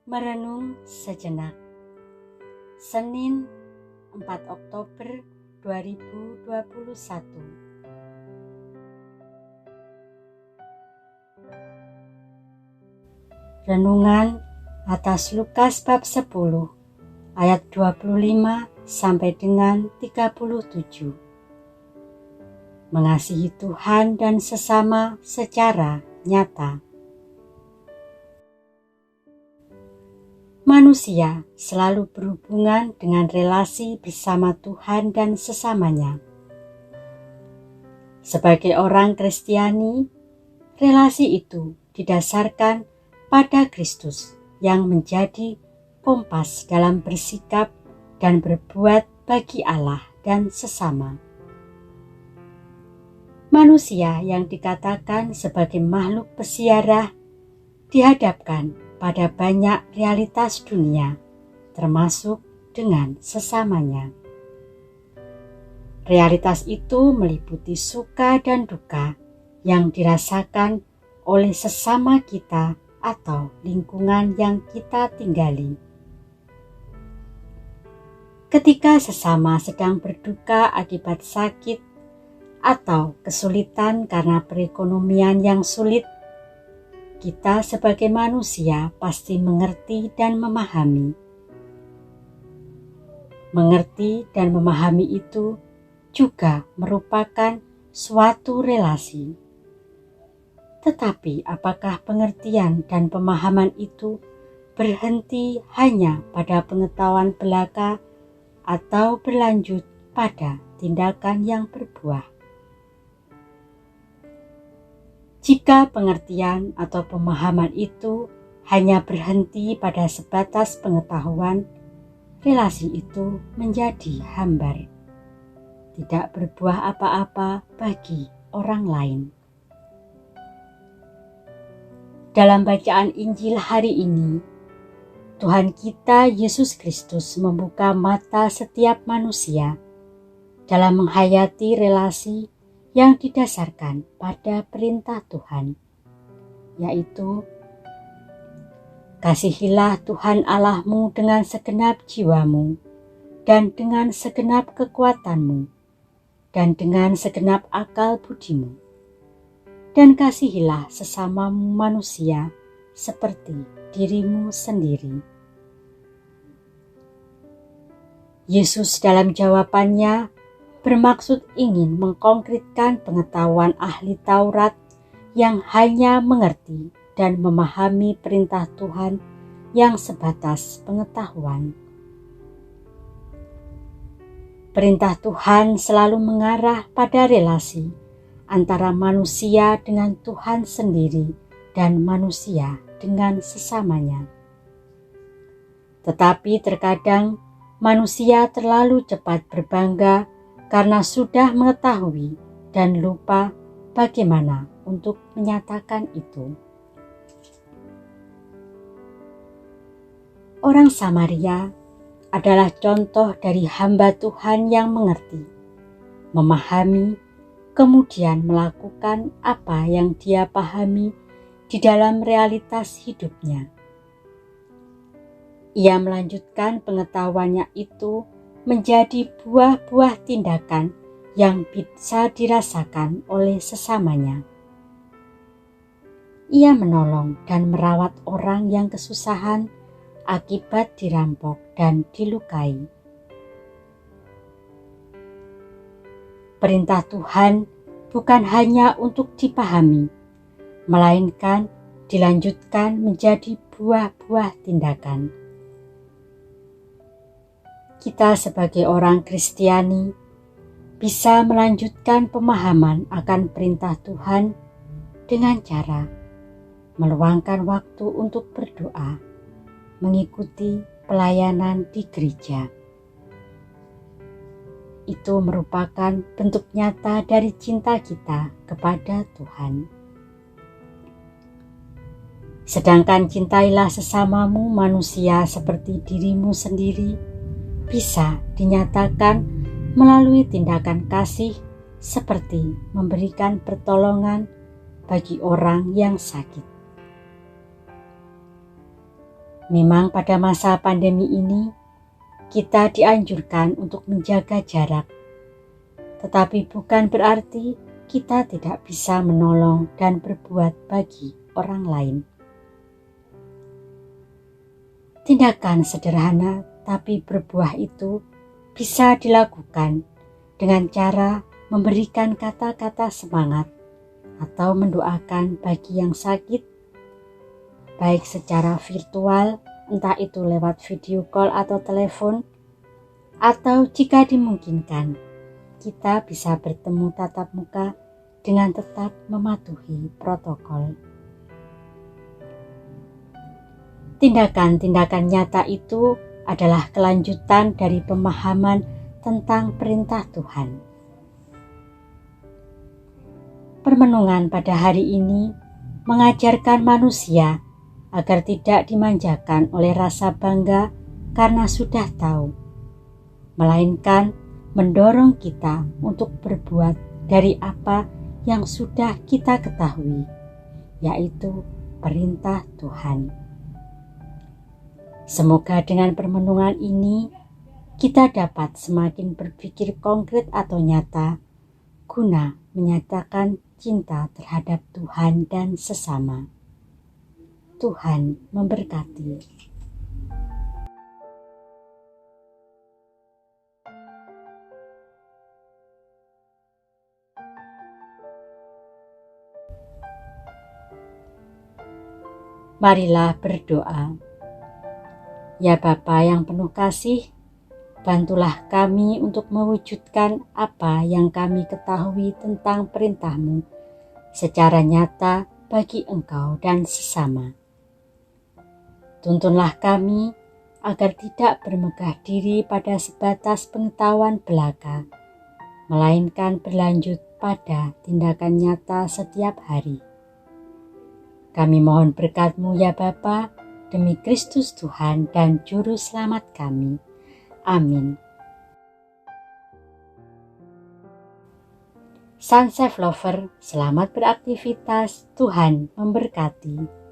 Merenung sejenak. Senin 4 Oktober 2021. Renungan atas Lukas bab 10 ayat 25 sampai dengan 37. Mengasihi Tuhan dan sesama secara nyata. Manusia selalu berhubungan dengan relasi bersama Tuhan dan sesamanya. Sebagai orang Kristiani, relasi itu didasarkan pada Kristus yang menjadi kompas dalam bersikap dan berbuat bagi Allah dan sesama. Manusia yang dikatakan sebagai makhluk pesiarah dihadapkan pada banyak realitas dunia, termasuk dengan sesamanya. Realitas itu meliputi suka dan duka yang dirasakan oleh sesama kita atau lingkungan yang kita tinggali. Ketika sesama sedang berduka akibat sakit atau kesulitan karena perekonomian yang sulit, kita sebagai manusia pasti mengerti dan memahami. Mengerti dan memahami itu juga merupakan suatu relasi. Tetapi apakah pengertian dan pemahaman itu berhenti hanya pada pengetahuan belaka atau berlanjut pada tindakan yang berbuah? Jika pengertian atau pemahaman itu hanya berhenti pada sebatas pengetahuan, relasi itu menjadi hambar, tidak berbuah apa-apa bagi orang lain. Dalam bacaan Injil hari ini, Tuhan kita Yesus Kristus membuka mata setiap manusia dalam menghayati relasi yang didasarkan pada perintah Tuhan, yaitu kasihilah Tuhan Allahmu dengan segenap jiwamu dan dengan segenap kekuatanmu dan dengan segenap akal budimu, dan kasihilah sesamamu manusia seperti dirimu sendiri. Yesus dalam jawabannya bermaksud ingin mengkonkretkan pengetahuan ahli Taurat yang hanya mengerti dan memahami perintah Tuhan yang sebatas pengetahuan. Perintah Tuhan selalu mengarah pada relasi antara manusia dengan Tuhan sendiri dan manusia dengan sesamanya. Tetapi terkadang manusia terlalu cepat berbangga karena sudah mengetahui dan lupa bagaimana untuk menyatakan itu. Orang Samaria adalah contoh dari hamba Tuhan yang mengerti, memahami, kemudian melakukan apa yang dia pahami di dalam realitas hidupnya. Ia melanjutkan pengetahuannya itu menjadi buah-buah tindakan yang bisa dirasakan oleh sesamanya. Ia menolong dan merawat orang yang kesusahan akibat dirampok dan dilukai. Perintah Tuhan bukan hanya untuk dipahami, melainkan dilanjutkan menjadi buah-buah tindakan. Kita sebagai orang Kristiani bisa melanjutkan pemahaman akan perintah Tuhan dengan cara meluangkan waktu untuk berdoa, mengikuti pelayanan di gereja. Itu merupakan bentuk nyata dari cinta kita kepada Tuhan. Sedangkan cintailah sesamamu manusia seperti dirimu sendiri bisa dinyatakan melalui tindakan kasih seperti memberikan pertolongan bagi orang yang sakit. Memang pada masa pandemi ini, kita dianjurkan untuk menjaga jarak. Tetapi bukan berarti kita tidak bisa menolong dan berbuat bagi orang lain. Tindakan sederhana tapi berbuah itu bisa dilakukan dengan cara memberikan kata-kata semangat atau mendoakan bagi yang sakit, baik secara virtual, entah itu lewat video call atau telepon, atau jika dimungkinkan, kita bisa bertemu tatap muka dengan tetap mematuhi protokol. Tindakan-tindakan nyata itu adalah kelanjutan dari pemahaman tentang perintah Tuhan. Permenungan pada hari ini mengajarkan manusia agar tidak dimanjakan oleh rasa bangga karena sudah tahu, melainkan mendorong kita untuk berbuat dari apa yang sudah kita ketahui, yaitu perintah Tuhan. Semoga dengan permenungan ini kita dapat semakin berpikir konkret atau nyata guna menyatakan cinta terhadap Tuhan dan sesama. Tuhan memberkati. Marilah berdoa. Ya Bapa yang penuh kasih, bantulah kami untuk mewujudkan apa yang kami ketahui tentang perintah-Mu secara nyata bagi Engkau dan sesama. Tuntunlah kami agar tidak bermegah diri pada sebatas pengetahuan belaka, melainkan berlanjut pada tindakan nyata setiap hari. Kami mohon berkat-Mu ya Bapa, demi Kristus Tuhan dan Juru Selamat kami. Amin. Sunsafe Lover, selamat beraktivitas. Tuhan memberkati.